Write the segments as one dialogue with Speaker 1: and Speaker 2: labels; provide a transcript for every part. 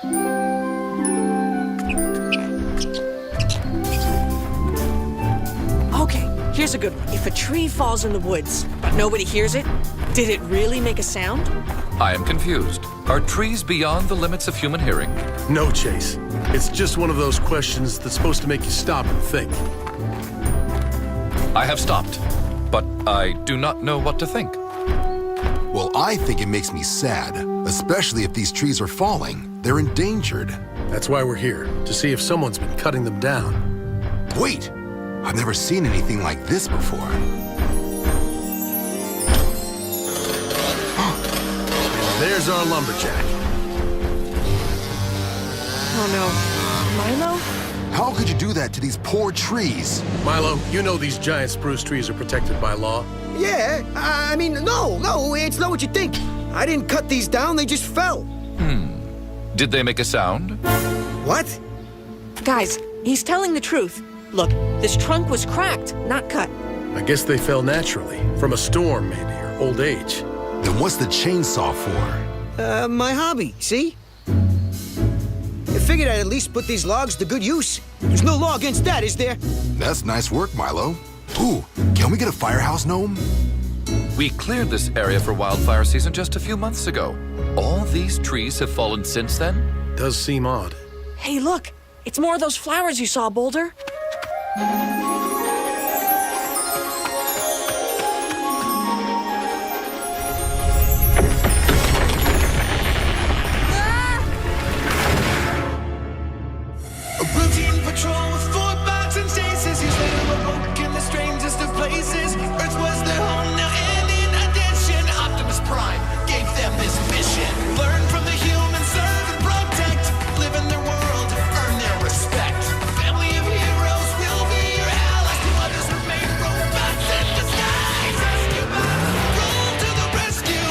Speaker 1: Okay, here's a good one. If a tree falls in the woods, but nobody hears it, did it really make a sound?
Speaker 2: I am confused. Are trees beyond the limits of human hearing?
Speaker 3: No, Chase. It's just one of those questions that's supposed to make you stop and think.
Speaker 2: I have stopped, but I do not know what to think.
Speaker 4: Well, I think it makes me sad, especially if these trees are falling. They're endangered.
Speaker 3: That's why we're here, to see if someone's been cutting them down.
Speaker 4: Wait, I've never seen anything like this before.
Speaker 3: There's our lumberjack.
Speaker 1: Oh no. Milo?
Speaker 4: How could you do that to these poor trees?
Speaker 3: Milo, you know these giant spruce trees are protected by law.
Speaker 5: Yeah, I mean, no, it's not what you think. I didn't cut these down, they just fell.
Speaker 2: Did they make a sound?
Speaker 5: What?
Speaker 1: Guys, he's telling the truth. Look, this trunk was cracked, not cut.
Speaker 3: I guess they fell naturally, from a storm maybe, or old age.
Speaker 4: Then what's the chainsaw for?
Speaker 5: My hobby, see? I figured I'd at least put these logs to good use. There's no law against that, is there?
Speaker 4: That's nice work, Milo. Ooh, can we get a firehouse gnome?
Speaker 2: We cleared this area for wildfire season just a few months ago. All these trees have fallen since then?
Speaker 3: Does seem odd.
Speaker 1: Hey, look, it's more of those flowers you saw, Boulder.
Speaker 6: Routine patrol with 4 bots and chases. Years later, awoke in the strangest of places. Earth was their home now, and in addition, Optimus Prime gave them this mission: learn from the humans, serve and protect, live in their world, earn their respect. A family of heroes will be your allies. To others remain robots in disguise. Rescue bots, roll to the rescue.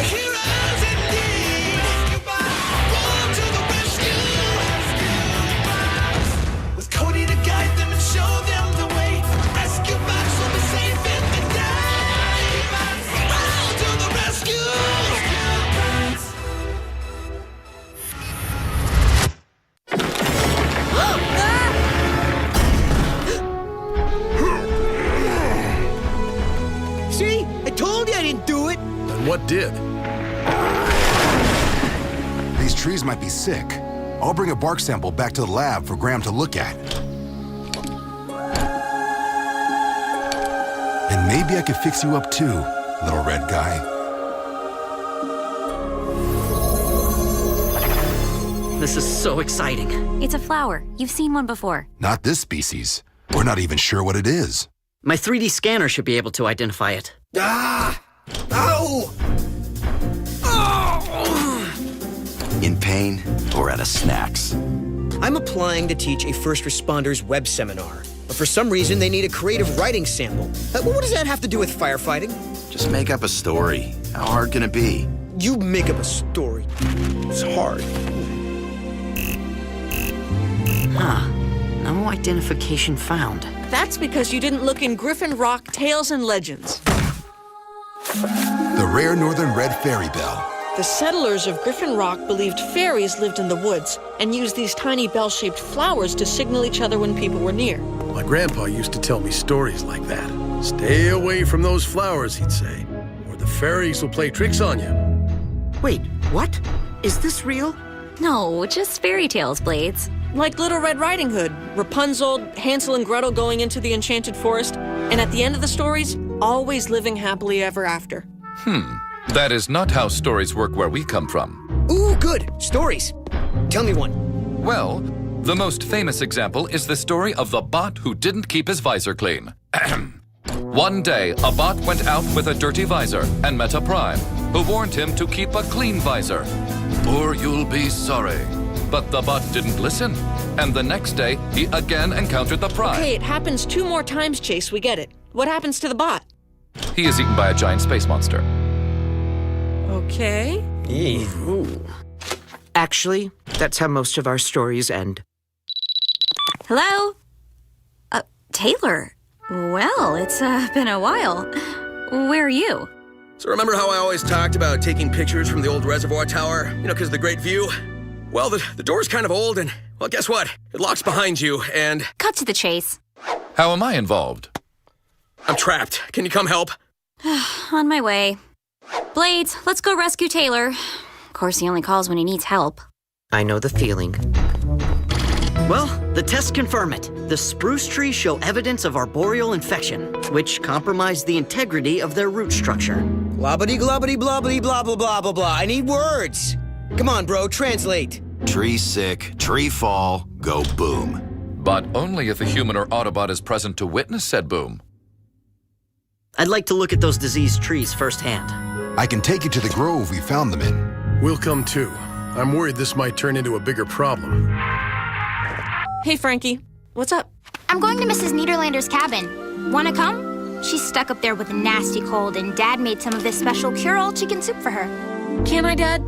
Speaker 6: Heroes indeed. Rescue bots, roll to the rescue. With Cody to guide them and show them the way, rescue bots will be safe in the day. Roll to the rescue!
Speaker 5: See? I told you I didn't do it!
Speaker 3: And what did?
Speaker 4: These trees might be sick. I'll bring a bark sample back to the lab for Graham to look at. And maybe I could fix you up too, little red guy.
Speaker 7: This is so exciting.
Speaker 8: It's a flower. You've seen one before.
Speaker 4: Not this species. We're not even sure what it is.
Speaker 7: My 3D scanner should be able to identify it.
Speaker 5: Ah! Ow!
Speaker 9: In pain or out of snacks?
Speaker 5: I'm applying to teach a first responders web seminar, but for some reason they need a creative writing sample. What does that have to do with firefighting?
Speaker 9: Just make up a story. How hard can it be?
Speaker 5: You make up a story. It's hard.
Speaker 7: Huh. No identification found.
Speaker 1: That's because you didn't look in Griffin Rock Tales and Legends.
Speaker 4: The rare northern red fairy bell.
Speaker 1: The settlers of Griffin Rock believed fairies lived in the woods and used these tiny bell-shaped flowers to signal each other when people were near.
Speaker 3: My grandpa used to tell me stories like that. Stay away from those flowers, he'd say, or the fairies will play tricks on you.
Speaker 7: Wait, what? Is this real?
Speaker 8: No, just fairy tales, Blades.
Speaker 1: Like Little Red Riding Hood, Rapunzel, Hansel and Gretel going into the enchanted forest, and at the end of the stories, always living happily ever after.
Speaker 2: That is not how stories work where we come from.
Speaker 5: Ooh, good. Stories. Tell me one.
Speaker 2: Well, the most famous example is the story of the bot who didn't keep his visor clean. One day, a bot went out with a dirty visor and met a prime, who warned him to keep a clean visor, or you'll be sorry. But the bot didn't listen, and the next day, he again encountered the prime.
Speaker 1: Okay, it happens 2 more times, Chase, we get it. What happens to the bot?
Speaker 2: He is eaten by a giant space monster.
Speaker 1: Okay.
Speaker 7: Ooh. Actually, that's how most of our stories end.
Speaker 8: Hello? Taylor. Well, it's been a while. Where are you?
Speaker 5: So remember how I always talked about taking pictures from the old reservoir tower? You know, because of the great view?
Speaker 3: Well, the door's kind of old, and, well, guess what? It locks behind you, and
Speaker 8: Cut to the chase.
Speaker 2: How am I involved?
Speaker 3: I'm trapped. Can you come help?
Speaker 8: On my way. Blades, let's go rescue Taylor. Of course, he only calls when he needs help.
Speaker 7: I know the feeling.
Speaker 10: Well, the tests confirm it. The spruce trees show evidence of arboreal infection, which compromised the integrity of their root structure.
Speaker 5: Globbity globbity blobbity blah blah blah blah blah. I need words. Come on, bro, translate.
Speaker 9: Tree sick, tree fall, go boom.
Speaker 2: But only if a human or Autobot is present to witness said boom.
Speaker 10: I'd like to look at those diseased trees firsthand.
Speaker 4: I can take you to the grove we found them in.
Speaker 3: We'll come too. I'm worried this might turn into a bigger problem.
Speaker 1: Hey, Frankie. What's up?
Speaker 11: I'm going to Mrs. Niederlander's cabin. Wanna come? She's stuck up there with a nasty cold, and Dad made some of this special cure-all chicken soup for her.
Speaker 1: Can I, Dad?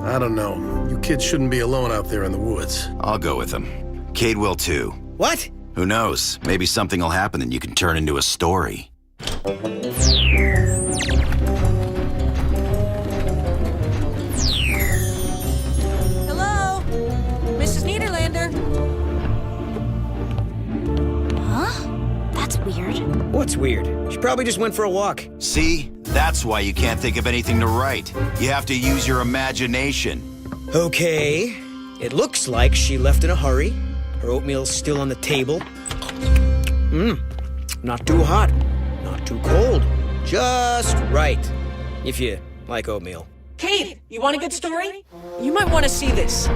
Speaker 3: I don't know. You kids shouldn't be alone out there in the woods.
Speaker 9: I'll go with him. Cade will too.
Speaker 5: What?
Speaker 9: Who knows? Maybe something will happen that you can turn into a story.
Speaker 1: Hello? Mrs. Niederlander?
Speaker 11: Huh? That's weird.
Speaker 5: What's weird? She probably just went for a walk.
Speaker 9: See? That's why you can't think of anything to write. You have to use your imagination.
Speaker 5: Okay. It looks like she left in a hurry. Her oatmeal's still on the table. Not too hot. Not too cold. Just right. If you like oatmeal.
Speaker 1: Cade, you want a good story? You might want to see this.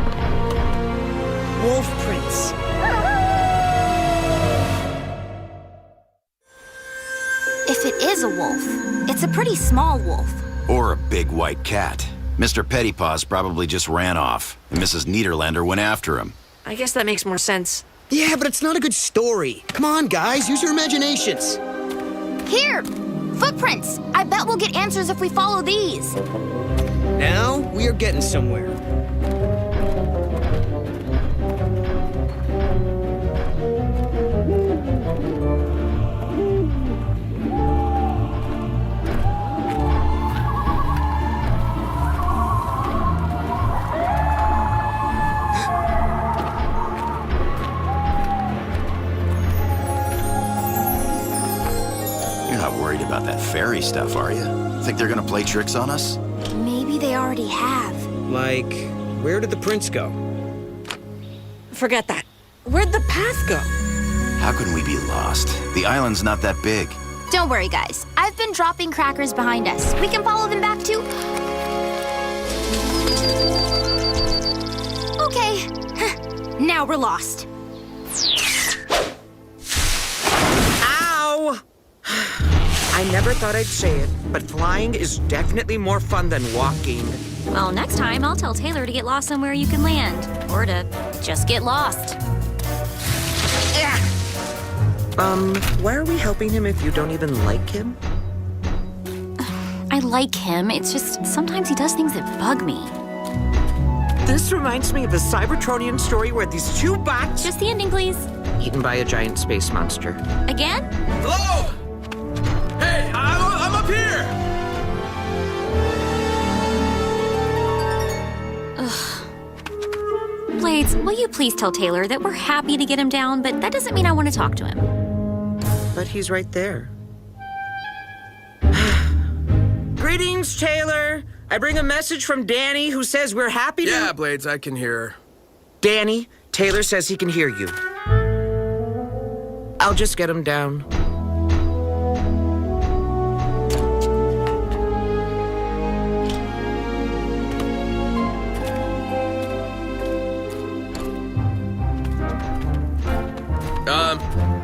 Speaker 1: Wolf prints.
Speaker 11: If it is a wolf, it's a pretty small wolf.
Speaker 9: Or a big white cat. Mr. Pettypaws probably just ran off, and Mrs. Niederlander went after him.
Speaker 1: I guess that makes more sense.
Speaker 5: Yeah, but it's not a good story. Come on, guys, use your imaginations.
Speaker 11: Here! Footprints! I bet we'll get answers if we follow these.
Speaker 5: Now we are getting somewhere.
Speaker 9: You're not worried about that fairy stuff, are you? Think they're gonna play tricks on us?
Speaker 11: Maybe they already have.
Speaker 5: Like, where did the prince go?
Speaker 1: Forget that. Where'd the path go?
Speaker 9: How can we be lost? The island's not that big.
Speaker 11: Don't worry, guys. I've been dropping crackers behind us. We can follow them back too. Okay. Now we're lost.
Speaker 7: Ow! I never thought I'd say it, but flying is definitely more fun than walking.
Speaker 8: Well, next time I'll tell Taylor to get lost somewhere you can land. Or to just get lost.
Speaker 7: Why are we helping him if you don't even like him?
Speaker 8: I like him, it's just sometimes he does things that bug me.
Speaker 7: This reminds me of a Cybertronian story where these two bots...
Speaker 8: Just the ending, please.
Speaker 7: Eaten by a giant space monster.
Speaker 8: Again?
Speaker 3: Hello? Hey, I'm up here!
Speaker 8: Blades, will you please tell Taylor that we're happy to get him down, but that doesn't mean I want to talk to him.
Speaker 7: But he's right there. Greetings, Taylor. I bring a message from Danny who says we're happy to...
Speaker 3: Yeah, Blades, I can hear her.
Speaker 7: Danny, Taylor says he can hear you. I'll just get him down.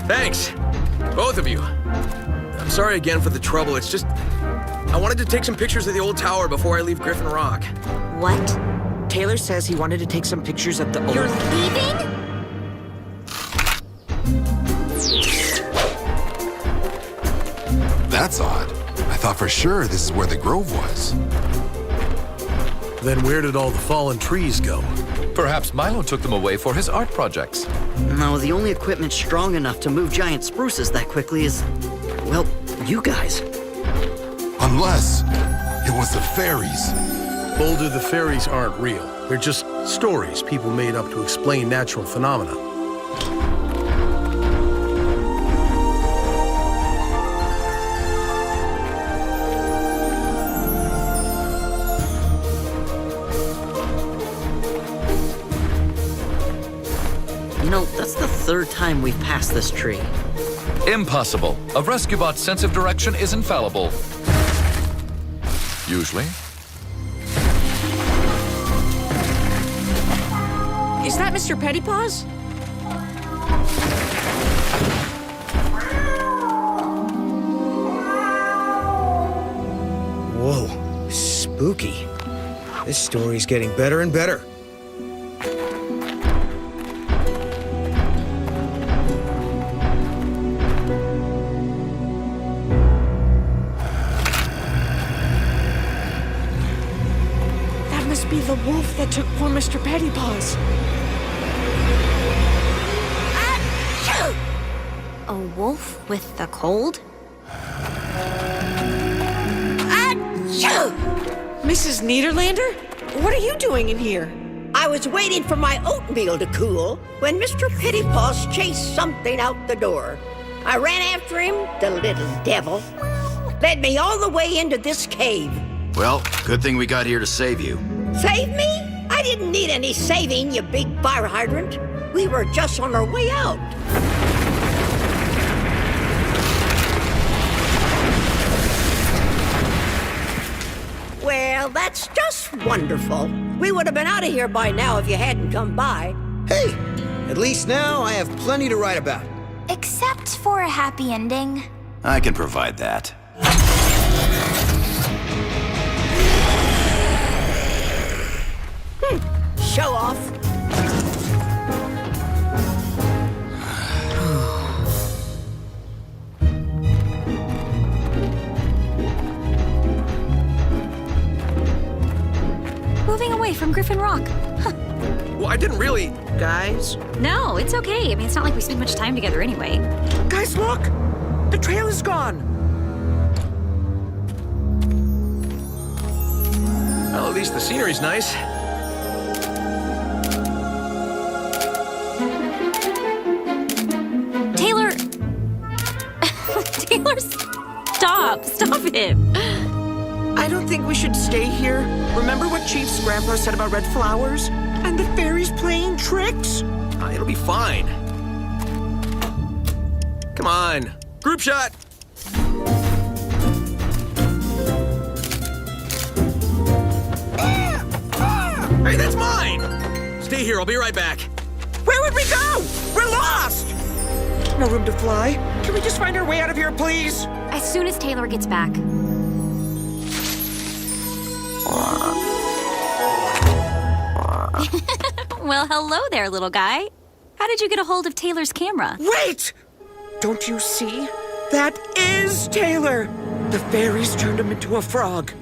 Speaker 3: Thanks. Both of you. I'm sorry again for the trouble. It's just... I wanted to take some pictures of the old tower before I leave Griffin Rock.
Speaker 8: What?
Speaker 7: Taylor says he wanted to take some pictures of the old...
Speaker 11: You're leaving?
Speaker 4: That's odd. I thought for sure this is where the grove was.
Speaker 3: Then where did all the fallen trees go?
Speaker 2: Perhaps Milo took them away for his art projects.
Speaker 10: No, the only equipment strong enough to move giant spruces that quickly is, well, you guys.
Speaker 4: Unless it was the fairies.
Speaker 3: Boulder, the fairies aren't real. They're just stories people made up to explain natural phenomena.
Speaker 10: You know, that's the third time we've passed this tree.
Speaker 2: Impossible. A rescue bot's sense of direction is infallible. Usually.
Speaker 1: Is that Mr. Pettypaws?
Speaker 5: Whoa, spooky. This story's getting better and better.
Speaker 1: That must be the wolf that took poor Mr. Pettypaws.
Speaker 11: A wolf with the cold?
Speaker 1: Mrs. Niederlander? What are you doing in here?
Speaker 12: I was waiting for my oatmeal to cool when Mr. Pettypaws chased something out the door. I ran after him, the little devil. Led me all the way into this cave.
Speaker 9: Well, good thing we got here to save you.
Speaker 12: Save me? I didn't need any saving, you big fire hydrant. We were just on our way out. Well, that's just wonderful. We would have been out of here by now if you hadn't come by.
Speaker 5: Hey, at least now I have plenty to write about.
Speaker 11: Except for a happy ending.
Speaker 9: I can provide that.
Speaker 12: Show off.
Speaker 8: Moving away from Griffin Rock.
Speaker 7: Well, I didn't really... Guys?
Speaker 8: No, it's okay. I mean, it's not like we spend much time together anyway.
Speaker 7: Guys, look! The trail is gone! Well, at least the scenery's nice.
Speaker 8: Taylor... Taylor, stop. Stop him.
Speaker 7: I don't think we should stay here. Remember what Chief's grandpa said about red flowers? And the fairies playing tricks? It'll be fine. Come on. Group shot! Hey, that's mine! Stay here, I'll be right back. Where would we go? We're lost! No room to fly. Can we just find our way out of here, please?
Speaker 8: As soon as Taylor gets back. Well, hello there, little guy. How did you get a hold of Taylor's camera?
Speaker 7: Wait! Don't you see? That is Taylor! The fairies turned him into a frog.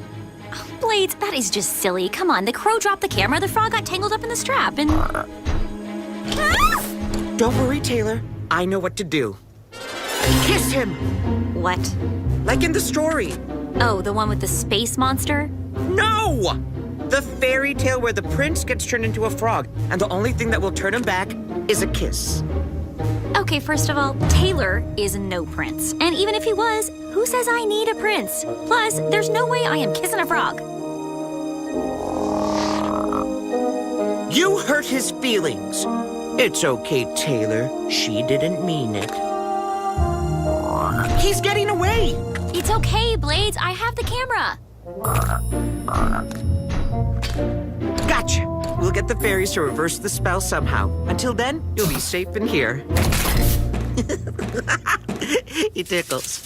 Speaker 8: Blades, that is just silly. Come on, the crow dropped the camera, the frog got tangled up in the strap, and...
Speaker 7: Don't worry, Taylor. I know what to do. Kiss him!
Speaker 8: What?
Speaker 7: Like in the story.
Speaker 8: Oh, the one with the space monster?
Speaker 7: No! The fairy tale where the prince gets turned into a frog, and the only thing that will turn him back is a kiss.
Speaker 8: Okay, first of all, Taylor is no prince. And even if he was, who says I need a prince? Plus, there's no way I am kissing a frog.
Speaker 7: You hurt his feelings. It's okay, Taylor. She didn't mean it. He's getting away!
Speaker 8: It's okay, Blades. I have the camera.
Speaker 7: Gotcha. We'll get the fairies to reverse the spell somehow. Until then, you'll be safe in here. He tickles.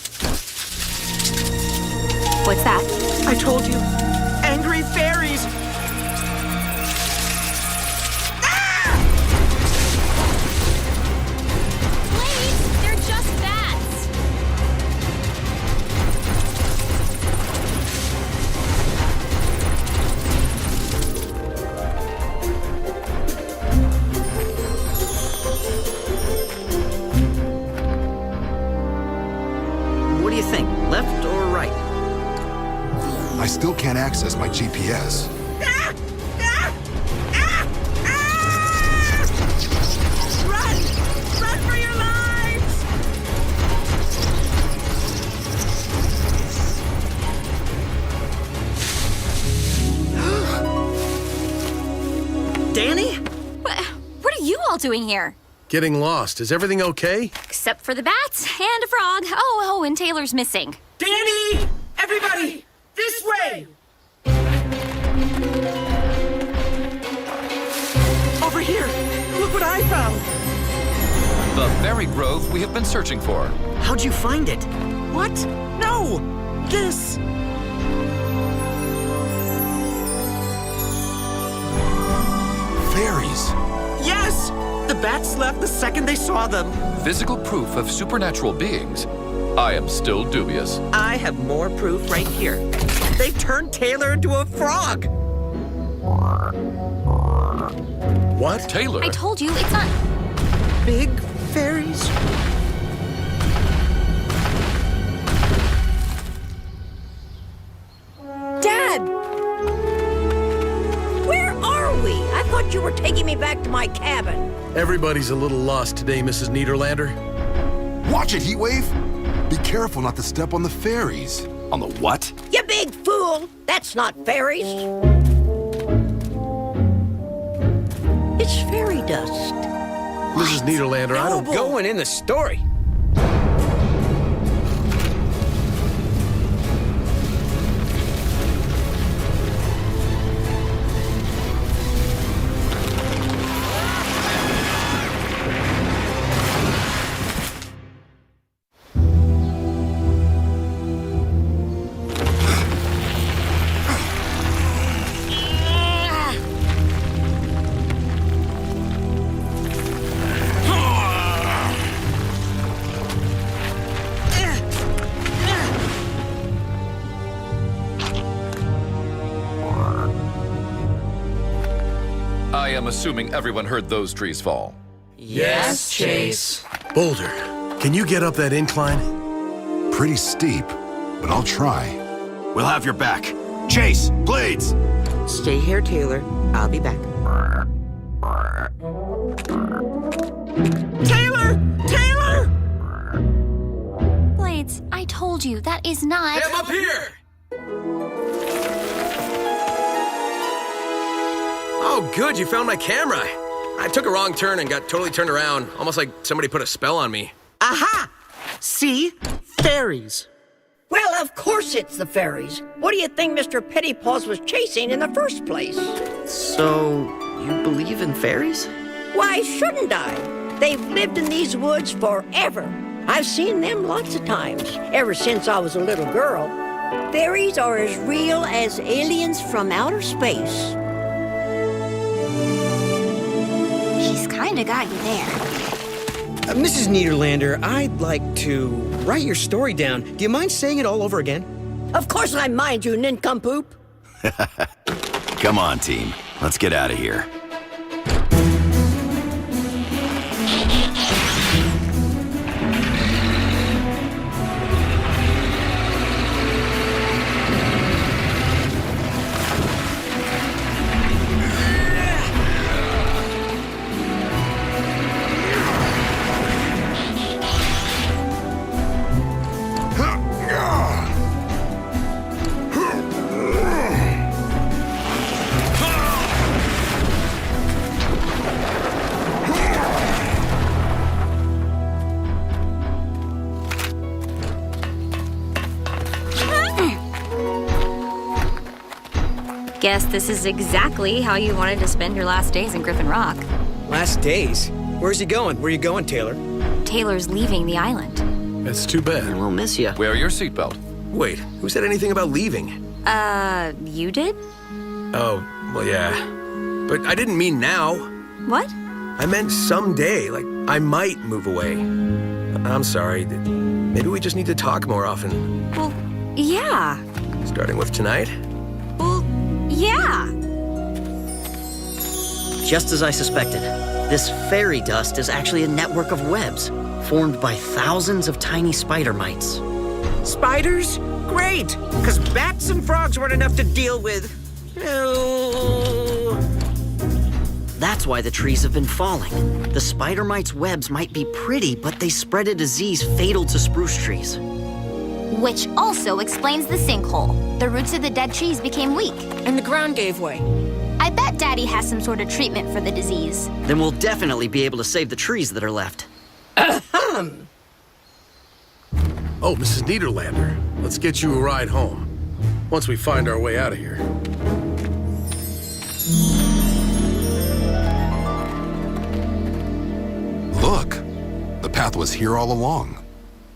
Speaker 8: What's that?
Speaker 7: I told you. Angry fairies!
Speaker 8: Blades, they're just bats.
Speaker 10: What do you think, left or right?
Speaker 4: I still can't access my GPS.
Speaker 10: Danny?
Speaker 8: What are you all doing here?
Speaker 3: Getting lost. Is everything okay?
Speaker 8: Except for the bats and a frog. Oh, and Taylor's missing.
Speaker 7: Danny! Everybody, this way! Over here! Look what I found!
Speaker 2: The very grove we have been searching for.
Speaker 10: How'd you find it?
Speaker 7: What? No! This!
Speaker 4: Fairies.
Speaker 7: Yes! The bats left the second they saw them.
Speaker 2: Physical proof of supernatural beings. I am still dubious.
Speaker 7: I have more proof right here. They turned Taylor into a frog!
Speaker 3: What?
Speaker 2: Taylor?
Speaker 8: I told you, it's not...
Speaker 7: Big fairies?
Speaker 12: Dad! Where are we? I thought you were taking me back to my cabin.
Speaker 3: Everybody's a little lost today, Mrs. Niederlander.
Speaker 4: Watch it, Heatwave. Be careful not to step on the fairies.
Speaker 9: On the what?
Speaker 12: You big fool! That's not fairies. It's fairy dust.
Speaker 3: Mrs. Niederlander, I don't...
Speaker 5: Going in the story.
Speaker 2: I am assuming everyone heard those trees fall.
Speaker 7: Yes, Chase.
Speaker 3: Boulder, can you get up that incline?
Speaker 4: Pretty steep, but I'll try.
Speaker 9: We'll have your back. Chase, Blades!
Speaker 7: Stay here, Taylor. I'll be back. Taylor! Taylor!
Speaker 8: Blades, I told you, that is not...
Speaker 7: I'm up here!
Speaker 3: Oh, good, you found my camera. I took a wrong turn and got totally turned around, almost like somebody put a spell on me.
Speaker 7: Aha! See? Fairies.
Speaker 12: Well, of course it's the fairies. What do you think Mr. Pettypaws was chasing in the first place?
Speaker 10: So, you believe in fairies?
Speaker 12: Why shouldn't I? They've lived in these woods forever. I've seen them lots of times, ever since I was a little girl. Fairies are as real as aliens from outer space.
Speaker 11: He's kinda got you there.
Speaker 5: Mrs. Niederlander, I'd like to write your story down. Do you mind saying it all over again?
Speaker 12: Of course I mind you, nincompoop.
Speaker 9: Come on, team. Let's get out of here.
Speaker 8: Guess this is exactly how you wanted to spend your last days in Griffin Rock.
Speaker 5: Last days? Where's he going? Where are you going, Taylor?
Speaker 8: Taylor's leaving the island.
Speaker 3: That's too bad.
Speaker 10: We'll miss you.
Speaker 2: Wear your seatbelt.
Speaker 3: Wait, who said anything about leaving?
Speaker 8: You did?
Speaker 3: Oh, well, yeah. But I didn't mean now.
Speaker 8: What?
Speaker 3: I meant someday, like I might move away. I'm sorry. Maybe we just need to talk more often.
Speaker 8: Well, yeah.
Speaker 3: Starting with tonight?
Speaker 8: Well, yeah.
Speaker 10: Just as I suspected, this fairy dust is actually a network of webs formed by thousands of tiny spider mites.
Speaker 7: Spiders? Great! Because bats and frogs weren't enough to deal with. Oh.
Speaker 10: That's why the trees have been falling. The spider mites' webs might be pretty, but they spread a disease fatal to spruce trees.
Speaker 11: Which also explains the sinkhole. The roots of the dead trees became weak.
Speaker 1: And the ground gave way.
Speaker 11: I bet bet Daddy has some sort of treatment for the disease.
Speaker 10: Then we'll definitely be able to save the trees that are left.
Speaker 3: Oh, Mrs. Niederlander, let's get you a ride home. Once we find our way out of here.
Speaker 4: Look, the path was here all along.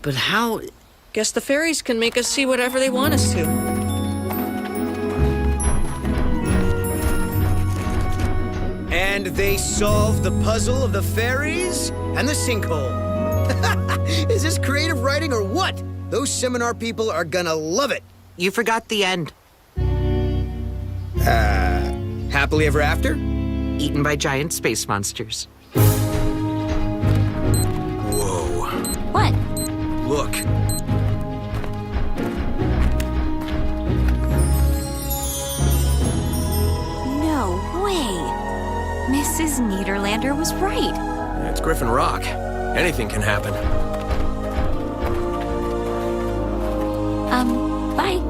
Speaker 10: But how...
Speaker 1: Guess the fairies can make us see whatever they want us to.
Speaker 5: And they solved the puzzle of the fairies and the sinkhole. Is this creative writing or what? Those seminar people are gonna love it.
Speaker 7: You forgot the end.
Speaker 5: Happily ever after?
Speaker 7: Eaten by giant space monsters.
Speaker 5: Whoa.
Speaker 8: What?
Speaker 5: Look.
Speaker 8: No way. Mrs. Niederlander was right.
Speaker 3: It's Griffin Rock. Anything can happen.
Speaker 8: Bye.